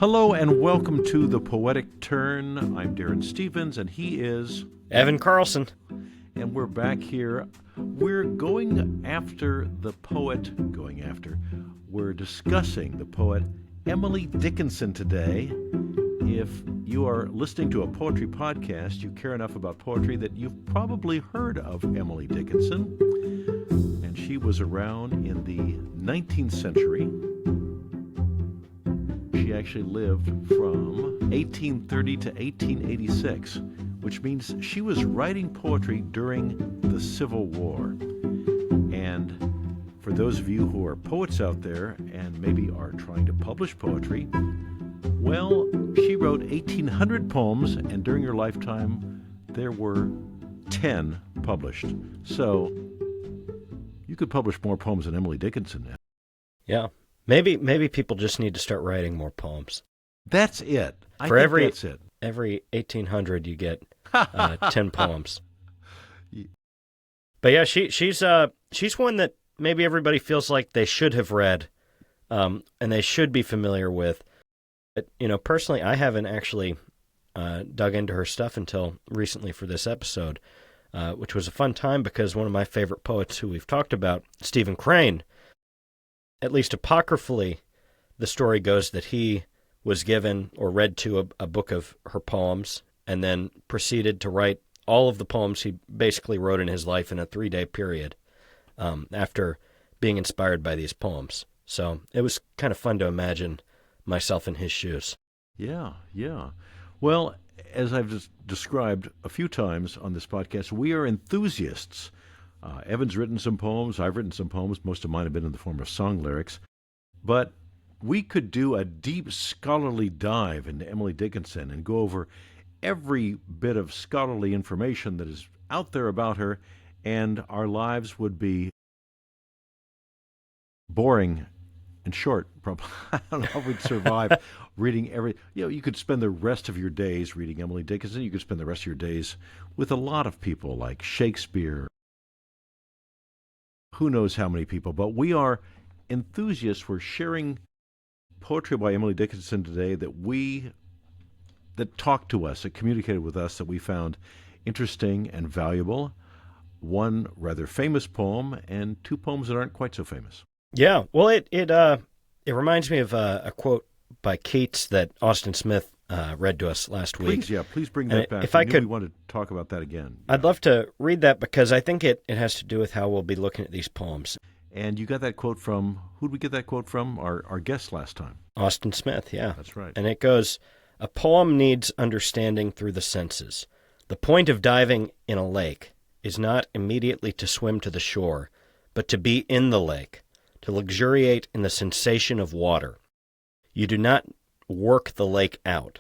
Hello and welcome to the Poetic Turn. I'm Darren Stevens and he is Evan Carlson. And we're back here. We're we're discussing the poet Emily Dickinson today. If you are listening to a poetry podcast, you care enough about poetry that you've probably heard of Emily Dickinson. And she was around in the 19th century. She actually lived from 1830 to 1886, which means she was writing poetry during the Civil War. And for those of you who are poets out there and maybe are trying to publish poetry, well, she wrote 1,800 poems, and during her lifetime, there were 10 published. So you could publish more poems than Emily Dickinson now. Yeah. Maybe people just need to start writing more poems. That's it. That's it. Every 1,800 you get 10 poems. But yeah, she's one that maybe everybody feels like they should have read, and they should be familiar with. But, personally, I haven't actually dug into her stuff until recently for this episode, which was a fun time because one of my favorite poets who we've talked about, Stephen Crane, at least apocryphally, the story goes that he was given or read to a book of her poems and then proceeded to write all of the poems he basically wrote in his life in a 3-day period after being inspired by these poems. So it was kind of fun to imagine myself in his shoes. Yeah. Well, as I've just described a few times on this podcast, we are enthusiasts. Evan's written some poems. I've written some poems. Most of mine have been in the form of song lyrics. But we could do a deep scholarly dive into Emily Dickinson and go over every bit of scholarly information that is out there about her, and our lives would be boring and short. Probably. I don't know how we'd survive reading every... you could spend the rest of your days reading Emily Dickinson. You could spend the rest of your days with a lot of people like Shakespeare. Who knows how many people, but we are enthusiasts. We're sharing poetry by Emily Dickinson today that talked to us, that communicated with us, that we found interesting and valuable. One rather famous poem and 2 poems that aren't quite so famous. Yeah, well, it reminds me of a quote by Keats that Austin Smith read to us last week. Please bring that back. If I could, we want to talk about that again. I'd love to read that because I think it has to do with how we'll be looking at these poems. And you got that quote from, who did we get that quote from? Our guest last time. Austin Smith, yeah. That's right. And it goes, "A poem needs understanding through the senses. The point of diving in a lake is not immediately to swim to the shore, but to be in the lake, to luxuriate in the sensation of water. You do not work the lake out.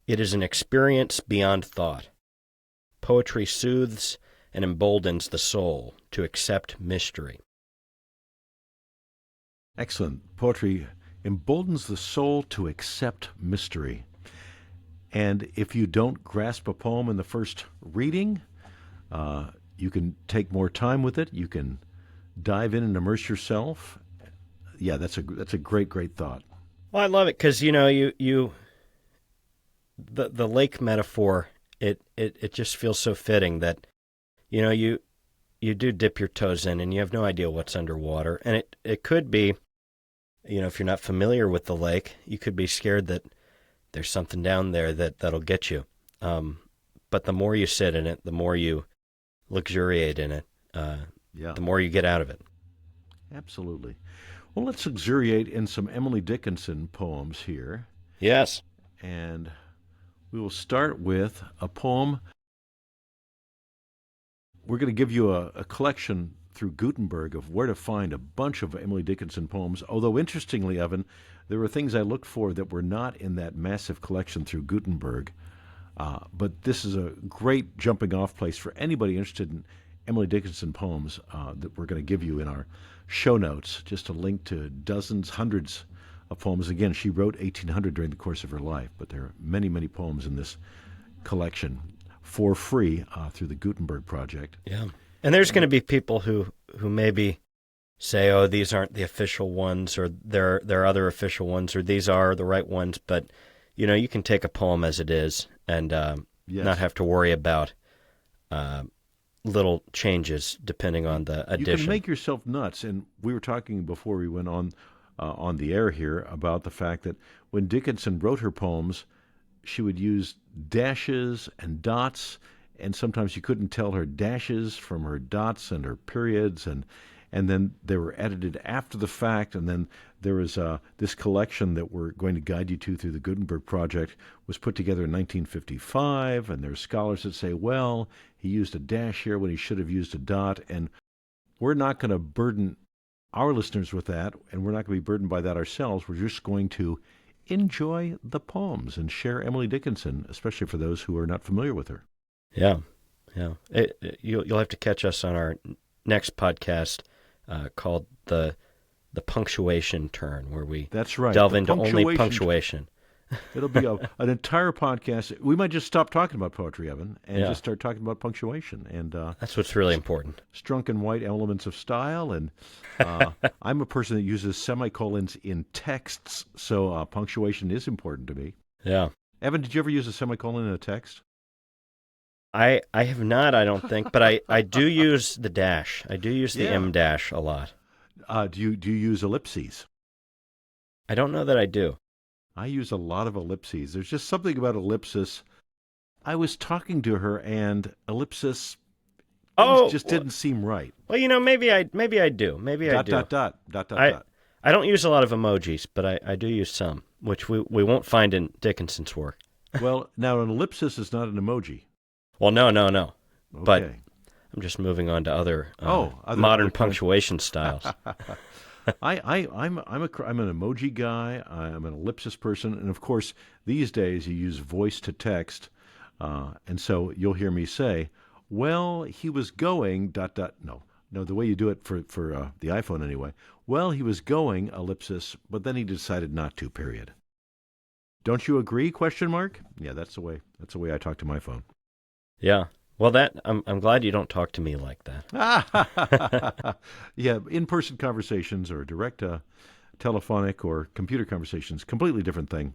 It is an experience beyond thought. Poetry soothes and emboldens the soul to accept mystery." Excellent. Poetry emboldens the soul to accept mystery. And if you don't grasp a poem in the first reading, you can take more time with it. You can dive in and immerse yourself. Yeah, that's a great thought. Well, I love it because the lake metaphor, it just feels so fitting that you do dip your toes in and you have no idea what's underwater, and it could be, if you're not familiar with the lake, you could be scared that there's something down there that'll get you. But the more you sit in it, the more you luxuriate in it, the more you get out of it. Absolutely. Well, let's luxuriate in some Emily Dickinson poems here. Yes. And we will start with a poem. We're going to give you a collection through Gutenberg of where to find a bunch of Emily Dickinson poems, although interestingly, Evan, there were things I looked for that were not in that massive collection through Gutenberg. But this is a great jumping-off place for anybody interested in Emily Dickinson poems that we're going to give you in our show notes, just a link to dozens, hundreds of poems. Again, she wrote 1,800 during the course of her life, but there are many, many poems in this collection for free through the Gutenberg Project. Yeah. And there's going to be people who maybe say, oh, these aren't the official ones, or there are other official ones, or these are the right ones. But, you can take a poem as it is and not Yes. have to worry about uh, little changes depending on the You can addition. make yourself nuts. And we were talking before we went on the air here about the fact that when Dickinson wrote her poems, she would use dashes and dots, and sometimes you couldn't tell her dashes from her dots and her periods, and then they were edited after the fact, and then there was this collection that we're going to guide you to through the Gutenberg Project was put together in 1955, and there's scholars that say, well, he used a dash here when he should have used a dot, and we're not going to burden our listeners with that, and we're not going to be burdened by that ourselves. We're just going to enjoy the poems and share Emily Dickinson, especially for those who are not familiar with her. Yeah, yeah. You'll have to catch us on our next podcast called the punctuation turn, where we That's right. delve The into only punctuation. punctuation. It'll be an entire podcast. We might just stop talking about poetry, Evan, and Yeah. just start talking about punctuation and That's what's really important. strunk and white elements of style. And I'm a person that uses semicolons in texts, so punctuation is important to me. Yeah. Evan, did you ever use a semicolon in a text? I have not, I don't think, but I do use the dash. I do use the Yeah. M dash a lot. Do you use ellipses? I don't know that I do. I use a lot of ellipses. There's just something about ellipsis. I was talking to her, and ellipsis things just didn't seem right. Well, maybe I do. Maybe I do. Dot, I dot. I don't use a lot of emojis, but I do use some, which we won't find in Dickinson's work. Well, now an ellipsis is not an emoji. Well, no. Okay. But I'm just moving on to other modern other punctuation styles. I'm an emoji guy. I'm an ellipsis person, and of course, these days you use voice to text, and so you'll hear me say, "Well, he was going dot dot." No, the way you do it for the iPhone anyway. Well, he was going ellipsis, but then he decided not to. Period. Don't you agree? Question mark. Yeah, that's the way. That's the way I talk to my phone. Yeah. Well, I'm glad you don't talk to me like that. Yeah, in-person conversations or direct telephonic or computer conversations, completely different thing.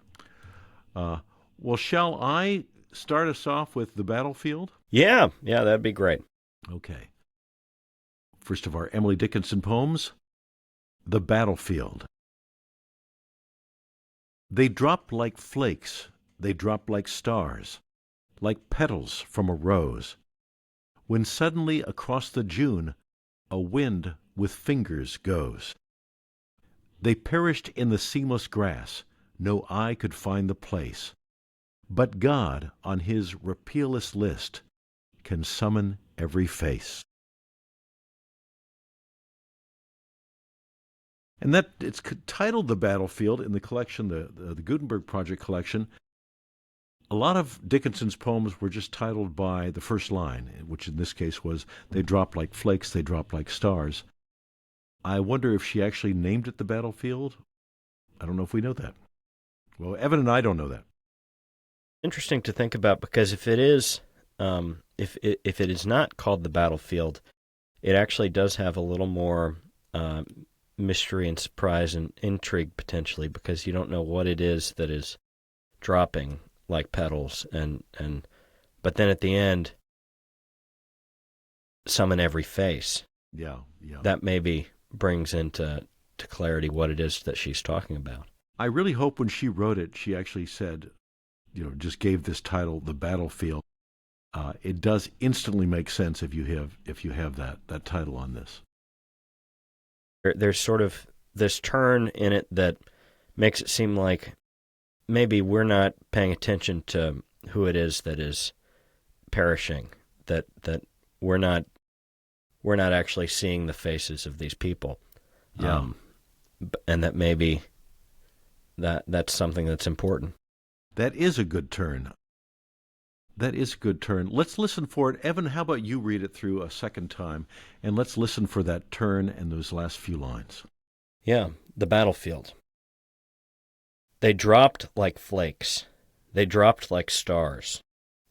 Well, shall I start us off with the battlefield? Yeah, that'd be great. Okay. First of our Emily Dickinson poems, The Battlefield. They dropped like flakes, they dropped like stars, like petals from a rose, when suddenly across the June a wind with fingers goes. They perished in the seamless grass, no eye could find the place, but God on his repealless list can summon every face. And that it's titled The Battlefield in the collection, the Gutenberg Project collection. A lot of Dickinson's poems were just titled by the first line, which in this case was, they dropped like flakes, they dropped like stars. I wonder if she actually named it The Battlefield. I don't know if we know that. Well, Evan and I don't know that. Interesting to think about, because if it is, if it is not called The Battlefield, it actually does have a little more mystery and surprise and intrigue potentially, because you don't know what it is that is dropping like petals, and but then at the end, summon every face. Yeah. That maybe brings into clarity what it is that she's talking about. I really hope when she wrote it, she actually said, just gave this title, The Battlefield. It does instantly make sense if you have that title on this. There's sort of this turn in it that makes it seem like maybe we're not paying attention to who it is that is perishing, that we're not actually seeing the faces of these people. Yeah. And that maybe that's something that's important. That is a good turn. Let's listen for it. Evan, how about you read it through a second time, and let's listen for that turn and those last few lines. Yeah, The Battlefield. They dropped like flakes. They dropped like stars,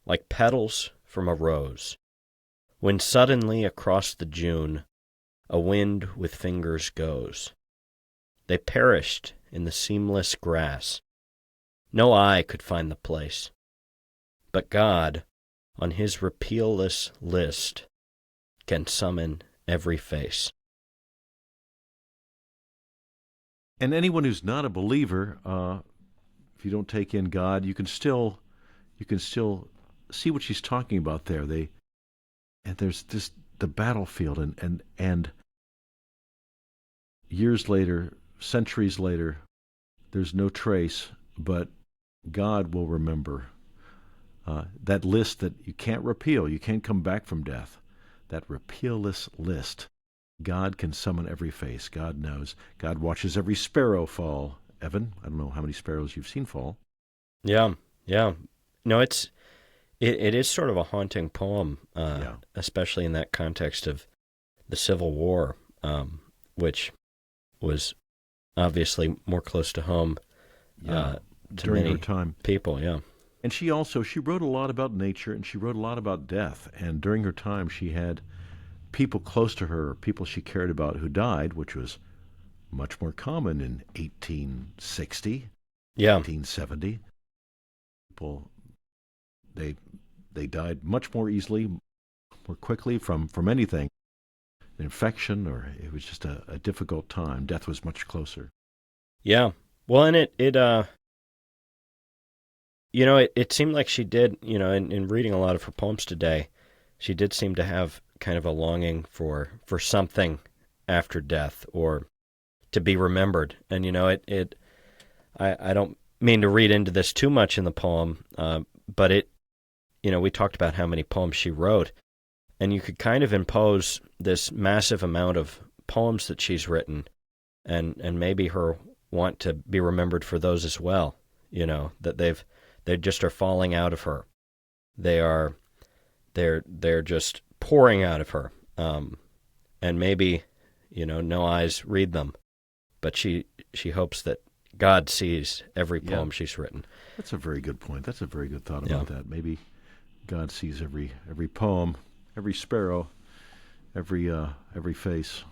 like petals from a rose, when suddenly across the June a wind with fingers goes. They perished in the seamless grass. No eye could find the place. But God, on his repealless list, can summon every face. And anyone who's not a believer, if you don't take in God, you can still see what she's talking about there. And there's this the battlefield, and years later, centuries later, there's no trace, but God will remember that list that you can't repeal. You can't come back from death. That repealless list. God can summon every face. God knows. God watches every sparrow fall. Evan, I don't know how many sparrows you've seen fall. Yeah, yeah. No, it is sort of a haunting poem, Yeah. especially in that context of the Civil War, which was obviously more close to home Yeah. to During her many time. people. Yeah, And she wrote a lot about nature, and she wrote a lot about death. And during her time, she had people close to her, people she cared about who died, which was much more common in 1860, yeah, 1870. People, they they died much more easily, more quickly from anything, an infection, or it was just a difficult time. Death was much closer. yeah. Well, and it seemed like she did, in reading a lot of her poems today, she did seem to have kind of a longing for something after death, or to be remembered. And, I don't mean to read into this too much in the poem, but we talked about how many poems she wrote, and you could kind of impose this massive amount of poems that she's written, and maybe her want to be remembered for those as well, that they just are falling out of her. They're just pouring out of her. And maybe, no eyes read them, but she hopes that God sees every poem she's written. That's a very good point. That's a very good thought about that. Maybe God sees every poem, every sparrow, every face.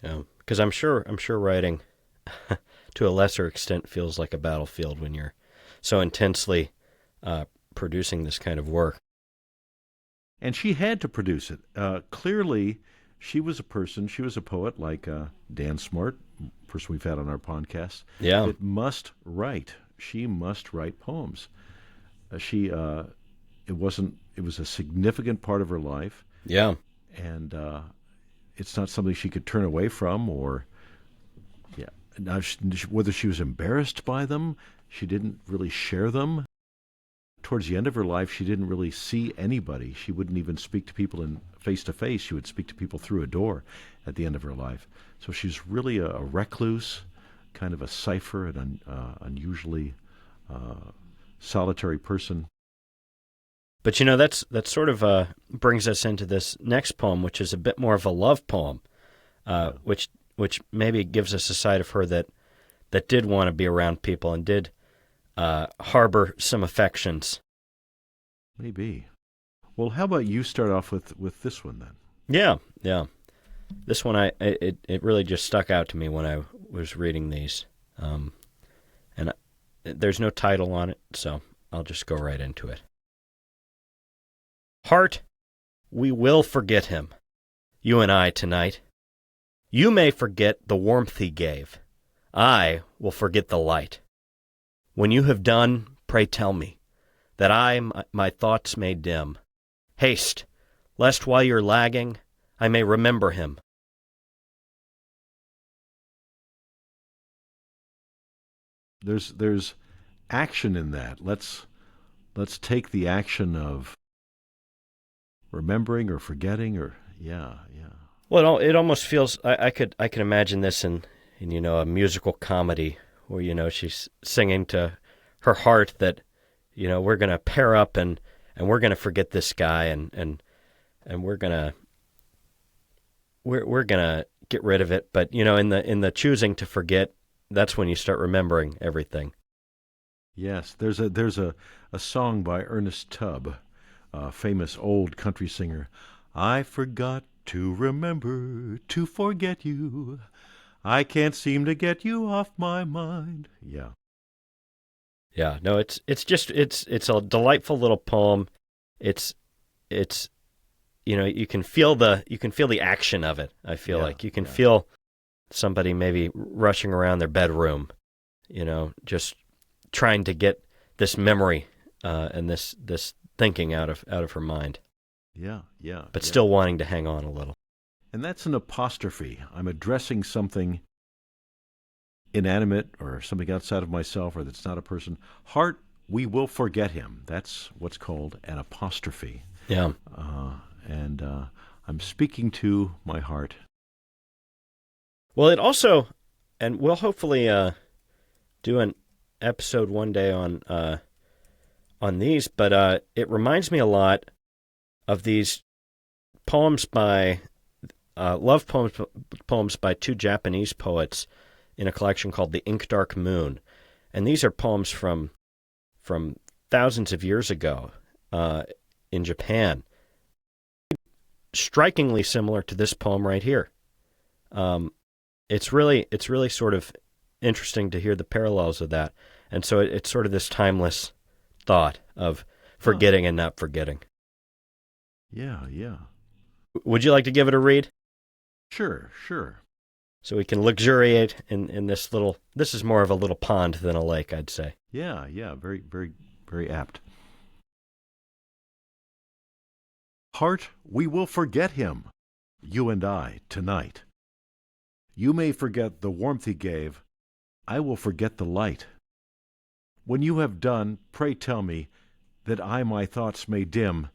Yeah, because I'm sure writing to a lesser extent feels like a battlefield when you're so intensely producing this kind of work. And she had to produce it. Clearly, she was a poet like Dan Smart, person we've had on our podcast. Yeah. That must write. She must write poems. It was a significant part of her life. Yeah. And it's not something she could turn away from, or now, whether she was embarrassed by them, she didn't really share them. Towards the end of her life, she didn't really see anybody. She wouldn't even speak to people in face to face. She would speak to people through a door at the end of her life. So she's really a recluse, kind of a cipher, an unusually solitary person. But that sort of brings us into this next poem, which is a bit more of a love poem, which maybe gives us a side of her that did want to be around people and did harbor some affections. Maybe. Well, how about you start off with this one then? Yeah. This one, it really just stuck out to me when I was reading these. And there's no title on it, so I'll just go right into it. Heart, we will forget him, you and I tonight. You may forget the warmth he gave. I will forget the light. When you have done, pray tell me, that I my thoughts may dim. Haste, lest while you're lagging, I may remember him. There's action in that. Let's take the action of remembering or forgetting, or yeah. Well, it almost feels I could imagine this in a musical comedy where she's singing to her heart that we're gonna pair up and we're gonna forget this guy and we're gonna get rid of it. But in the choosing to forget, that's when you start remembering everything. Yes, there's a song by Ernest Tubb, a famous old country singer. I forgot to remember to forget you. I can't seem to get you off my mind. Yeah. Yeah, no, it's a delightful little poem. It's you can feel the action of it. I feel Yeah, like you can yeah. feel somebody maybe rushing around their bedroom, just trying to get this memory and this thinking out of her mind, Yeah, yeah, but yeah. still wanting to hang on a little. And that's an apostrophe. I'm addressing something inanimate or something outside of myself or that's not a person. Heart, we will forget him. That's what's called an apostrophe. Yeah. And I'm speaking to my heart. Well, it also, and we'll hopefully do an episode one day on these, but it reminds me a lot of these poems by love poems by two Japanese poets in a collection called The Ink Dark Moon, and these are poems from thousands of years ago in Japan. Strikingly similar to this poem right here. It's really sort of interesting to hear the parallels of that, and so it's sort of this timeless thought of forgetting and not forgetting. Yeah, yeah. Would you like to give it a read? Sure, sure. So we can luxuriate in this little. This is more of a little pond than a lake, I'd say. Yeah, yeah. Very, very, very apt. Heart, we will forget him, you and I, tonight. You may forget the warmth he gave. I will forget the light. When you have done, pray tell me, that I my thoughts may dim.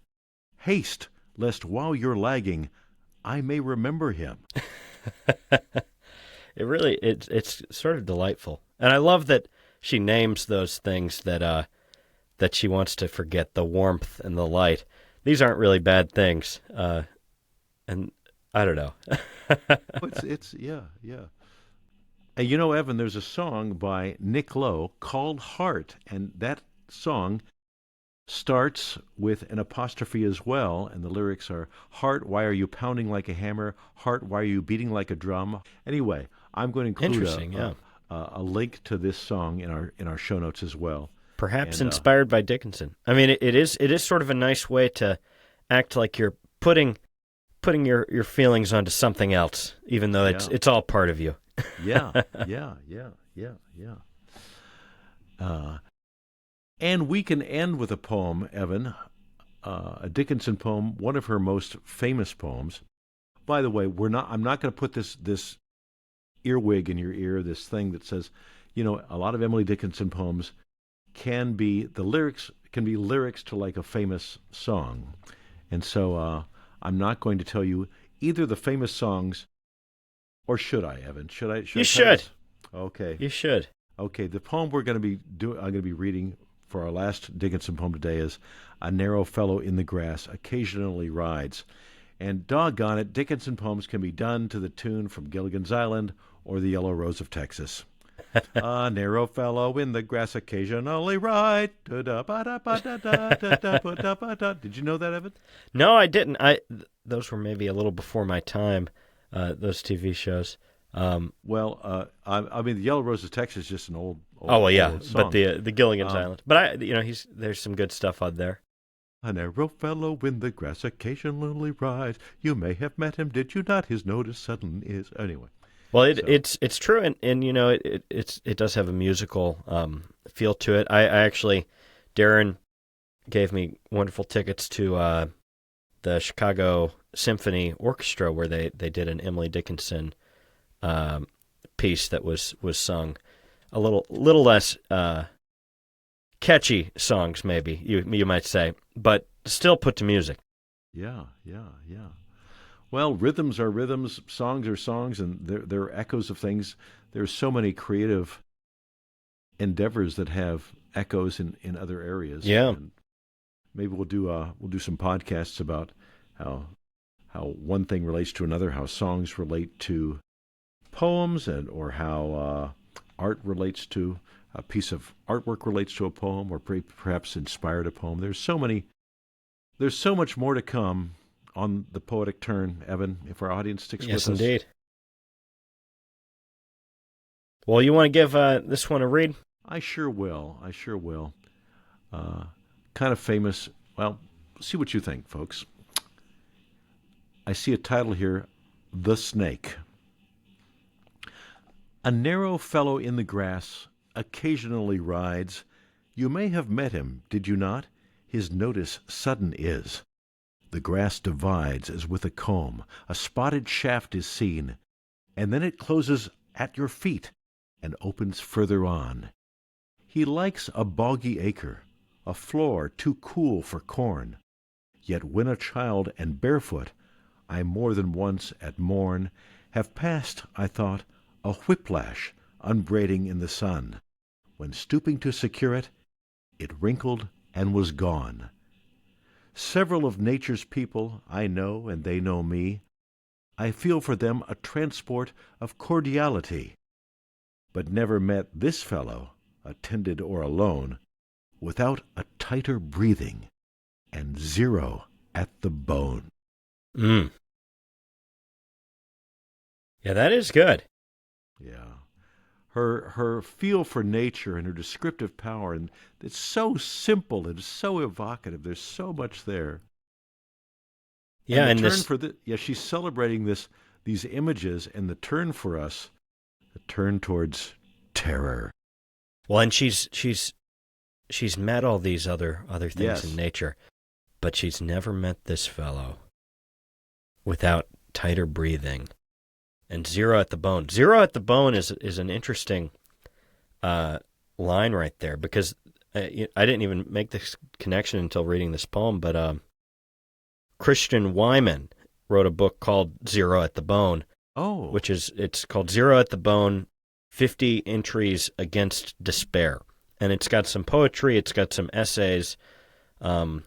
Haste, lest while you're lagging, I may remember him. It's sort of delightful, and I love that she names those things that she wants to forget: the warmth and the light. These aren't really bad things, and I don't know. it's yeah, yeah. And Evan, there's a song by Nick Lowe called Heart, and that song starts with an apostrophe as well, and the lyrics are, Heart, why are you pounding like a hammer? Heart, why are you beating like a drum? Anyway, I'm going to include a link to this song in our show notes as well. Perhaps inspired by Dickinson. I mean, it is sort of a nice way to act like you're putting your feelings onto something else, even though it's all part of you. Yeah. And we can end with a poem, Evan, a Dickinson poem, one of her most famous poems. By the way, I'm not going to put this earwig in your ear, this thing that says, a lot of Emily Dickinson poems the lyrics can be lyrics to like a famous song. And so I'm not going to tell you either the famous songs, or should I, Evan? Should I? You should. Okay. You should. Okay. The poem I'm going to be reading for our last Dickinson poem today is "A narrow fellow in the grass occasionally rides." And doggone it, Dickinson poems can be done to the tune from Gilligan's Island or the Yellow Rose of Texas. A narrow fellow in the grass occasionally rides. Did you know that, Evan? No, I didn't. Those were maybe a little before my time. Those TV shows. I mean, the Yellow Rose of Texas is just an old old song. But the Gilligan's Island. But there's some good stuff on there. A narrow fellow in the grass occasionally rides. You may have met him, did you not? His notice sudden is anyway. Well, it's true, and it does have a musical feel to it. I actually, Darren gave me wonderful tickets to the Chicago Symphony Orchestra where they did an Emily Dickinson piece that was sung a little less catchy songs, maybe you might say, but still put to music. Yeah. Well, rhythms are rhythms, songs are songs, and they're echoes of things. There's so many creative endeavors that have echoes in other areas. Yeah. And maybe we'll do some podcasts about how one thing relates to another, how songs relate to poems, or how art relates to a piece of artwork relates to a poem, or perhaps inspired a poem. There's so much more to come. on the Poetic Turn, Evan, if our audience sticks with us. Yes, indeed. Well, you want to give this one a read? I sure will. I sure will. Kind of famous. Well, see what you think, folks. I see a title here, The Snake. A narrow fellow in the grass occasionally rides. You may have met him, did you not? His notice sudden is. The grass divides as with a comb. A spotted shaft is seen, and then it closes at your feet and opens further on. He likes a boggy acre, a floor too cool for corn. Yet when a child and barefoot, I more than once at morn have passed, I thought, a whiplash unbraiding in the sun. When stooping to secure it, it wrinkled and was gone. Several of nature's people I know, and they know me. I feel for them a transport of cordiality, but never met this fellow, attended or alone, without a tighter breathing and zero at the bone. Yeah, that is good. Yeah. Her feel for nature and her descriptive power, and it's so simple and so evocative. There's so much there. Yeah, and the and turn for she's celebrating these images, and the turn for us, the turn towards terror. Well, and she's met all these other things Yes. in nature, but she's never met this fellow without tighter breathing and zero at the bone. Zero at the bone is an interesting line right there, because I didn't even make this connection until reading this poem, but Christian Wyman wrote a book called Zero at the Bone. Oh. It's called Zero at the Bone, 50 Entries Against Despair. And it's got some poetry, it's got some essays, but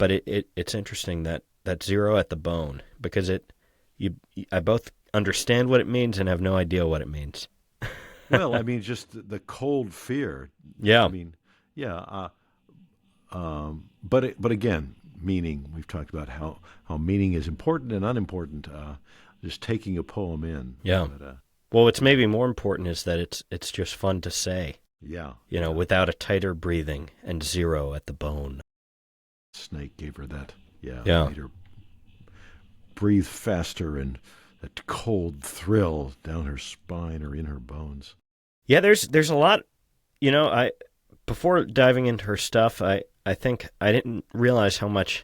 it's interesting that zero at the bone, because I both understand what it means and have no idea what it means. Well, I mean, just the cold fear. Yeah. I mean, yeah. But again, meaning. We've talked about how meaning is important and unimportant. Just taking a poem in. Yeah. But, well, what's maybe more important is that it's just fun to say. Yeah. Without a tighter breathing and zero at the bone. Snake gave her that. Yeah. Yeah. Made her breathe faster, and that cold thrill down her spine or in her bones. Yeah, there's a lot. Before diving into her stuff, I think I didn't realize how much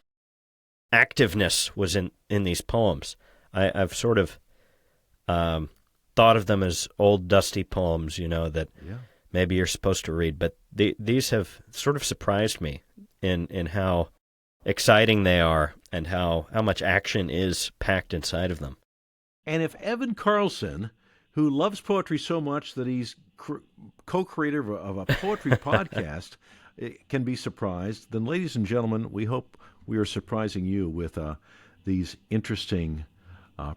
activeness was in these poems. I've sort of thought of them as old dusty poems, that maybe you're supposed to read, but these have sort of surprised me in how exciting they are and how much action is packed inside of them. And if Evan Carlson, who loves poetry so much that he's co-creator of a poetry podcast, can be surprised, then, ladies and gentlemen, we hope we are surprising you with these interesting,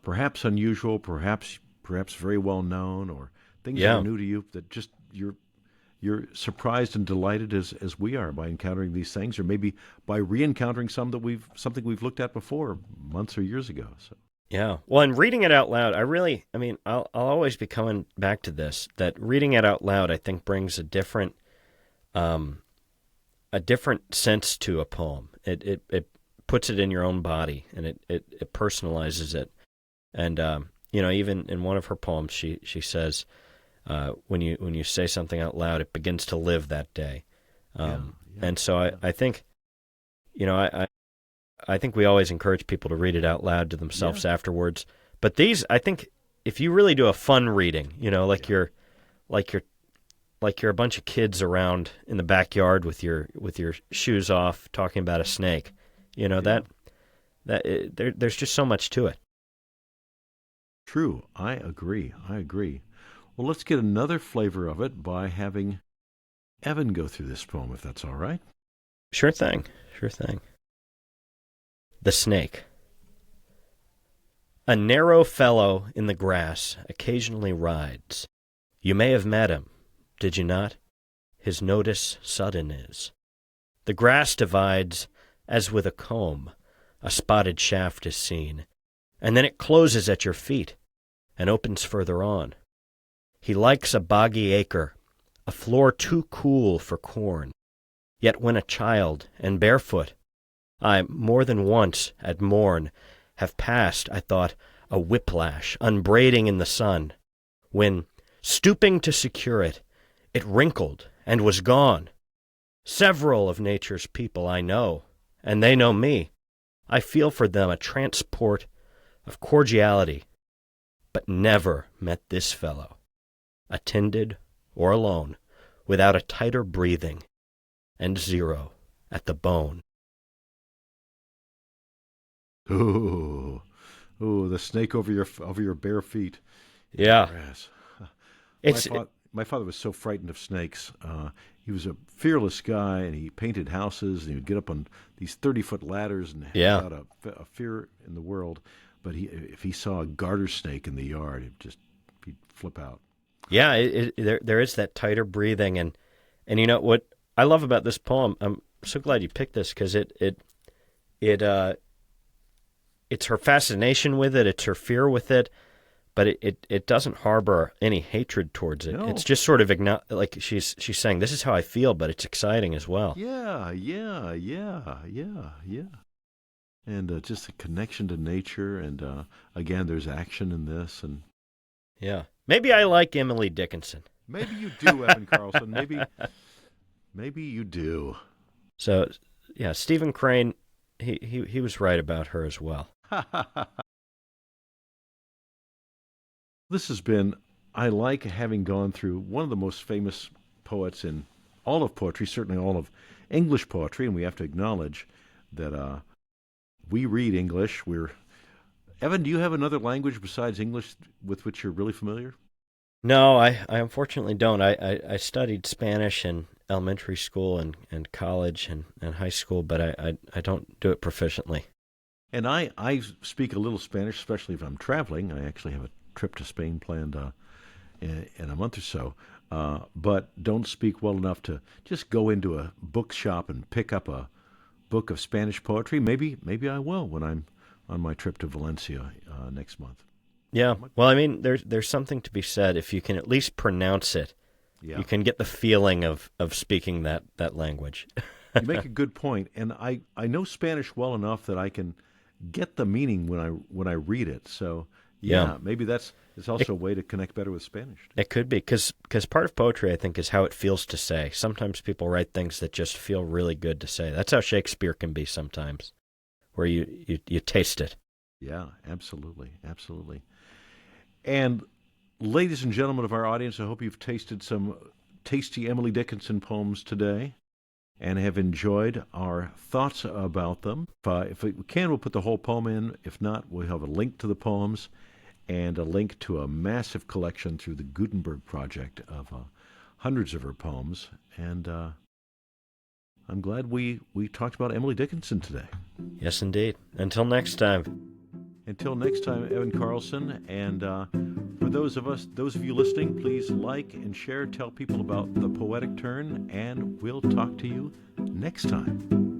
perhaps unusual, perhaps very well known, or things that are new to you that just you're surprised and delighted as we are by encountering these things, or maybe by re-encountering something we've looked at before months or years ago. So. Yeah. Well, and reading it out loud, I'll always be coming back to this, that reading it out loud, I think, brings a different sense to a poem. It puts it in your own body, and it personalizes it. And, even in one of her poems, she says, when you say something out loud, it begins to live that day. And so I think, I think we always encourage people to read it out loud to themselves afterwards. But these, I think, if you really do a fun reading, you're a bunch of kids around in the backyard with your shoes off, talking about a snake, there's just so much to it. True, I agree. Well, let's get another flavor of it by having Evan go through this poem, if that's all right. Sure thing. The Snake. A narrow fellow in the grass occasionally rides. You may have met him, did you not? His notice sudden is. The grass divides as with a comb. a spotted shaft is seen, and then it closes at your feet and opens further on. He likes a boggy acre, a floor too cool for corn. Yet when a child and barefoot, I more than once at morn have passed, I thought, a whiplash unbraiding in the sun, when, stooping to secure it, it wrinkled and was gone. Several of nature's people I know, and they know me. I feel for them a transport of cordiality, but never met this fellow, attended or alone, without a tighter breathing, and zero at the bone. Ooh, ooh, the snake over your bare feet. Yeah. Grass. It's My father was so frightened of snakes. He was a fearless guy, and he painted houses, and he would get up on these 30-foot ladders and Yeah. without a fear in the world. But if he saw a garter snake in the yard, he'd flip out. Yeah, there is that tighter breathing, and you know what I love about this poem. I'm so glad you picked this because it's her fascination with it, it's her fear with it, but it doesn't harbor any hatred towards it. No. It's just sort of like she's saying, this is how I feel, but it's exciting as well. Yeah. And just a connection to nature, and again, there's action in this, and Yeah. Maybe I like Emily Dickinson. maybe you do, Evan Carlson. Maybe you do. So, yeah, Stephen Crane, he was right about her as well. This has been, I like having gone through one of the most famous poets in all of poetry, certainly all of English poetry, and we have to acknowledge that we read English. Evan, do you have another language besides English with which you're really familiar? No, I unfortunately don't. I studied Spanish in elementary school and college and high school, but I don't do it proficiently. And I speak a little Spanish, especially if I'm traveling. I actually have a trip to Spain planned in a month or so, but don't speak well enough to just go into a bookshop and pick up a book of Spanish poetry. Maybe I will when I'm on my trip to Valencia next month. Yeah, well, I mean, there's something to be said if you can at least pronounce it. Yeah. You can get the feeling of speaking that language. You make a good point, and I know Spanish well enough that I can get the meaning when I read it. So yeah. Maybe it's also a way to connect better with Spanish. It could be, because part of poetry, I think, is how it feels to say. Sometimes people write things that just feel really good to say. That's how Shakespeare can be sometimes, where you taste it. Yeah, absolutely. And ladies and gentlemen of our audience, I hope you've tasted some tasty Emily Dickinson poems today and have enjoyed our thoughts about them. If we can, we'll put the whole poem in. If not, we'll have a link to the poems and a link to a massive collection through the Gutenberg Project of hundreds of her poems. And I'm glad we talked about Emily Dickinson today. Yes, indeed. Until next time. Until next time, Evan Carlson. And for those of you listening, please like and share, tell people about the Poetic Turn, and we'll talk to you next time.